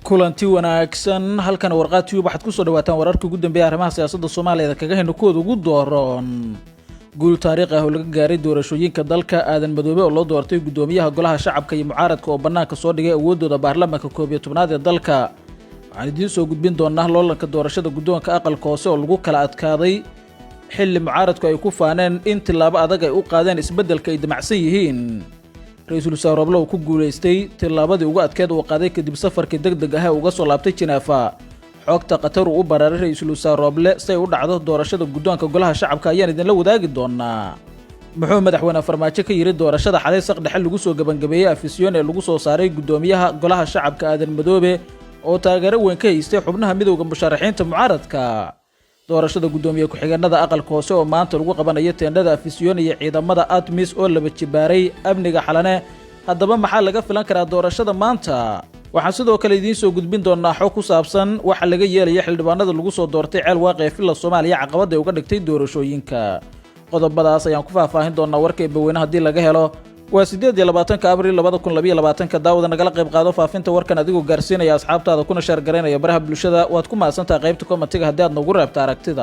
kulanti wanaagsan halkan warqad tube waxaad ku soo dhawaataan wararkii ugu dambeeyay arrimaha siyaasadda Soomaaliya kaga heyno kooda ugu dooran guul taariikhi ah oo laga gaaray doorashooyinka dalka aadan madoobe oo loo doortay gudoomiyaha golaha shacabka iyo mucaaradka oo banaanka soo dhigay awoodooda baarlamaanka 11aad ee dalka waxaan idiin soo gudbin doonaa loolanka doorashada gudoonka aqalka hoose oo lagu kala adkaaday xilli mucaaradku ay ku faaneen in tilaabo adag ay u qaadeen isbeddelka ay damacsan yihiin رئيسul wasaare Roble ku guuleystay tilaabadii ugu adkeed oo qaaday kadib safarkii degdeg ah ee uga soo laabtay Jinafa xogta Qatar u bararay rئيسul wasaare Roble say u dhacdo doorashada gudoonka golaha shacabka ayaan idin la wadaagi doonaa muxuu madaxweyne farmaajo ka yiri doorashada xalay saq dhaxal lagu soo gabangabeeyay afisyoon ee lagu soo saaray gudoomiyaha golaha shacabka aadan madoobe oo taageero weyn ka haystay xubnaha midowga musharaxiinta mucaaradka doorashada gudoomiye ku-xigeenada aqalka hoose oo maanta lagu qabanayo teendhada afisyoon iyo ciidamada ATMIS oo laba jibaaray amniga xalane haddaba maxaa laga filan karaa doorashada maanta waxaan sidoo kale idiin soo gudbin doonaa xog ku saabsan waxa laga yeelay xildhibaanada lagu soo doortay ceel waaqi filla Soomaaliya caqabad ay uga dhigtay doorashooyinka qodobadaas ayaan ku faahfaahin doonaa warka weynaha hadii laga helo waa 28 Abriil 2022 daawada nagala qayb qaado faafinta warkan adigoo gaarsiinaya asxaabtaada kuna share gareynaya baraha bulshada waad ku maasantaa qaybta commentiga hadii aad nagu reebta aragtida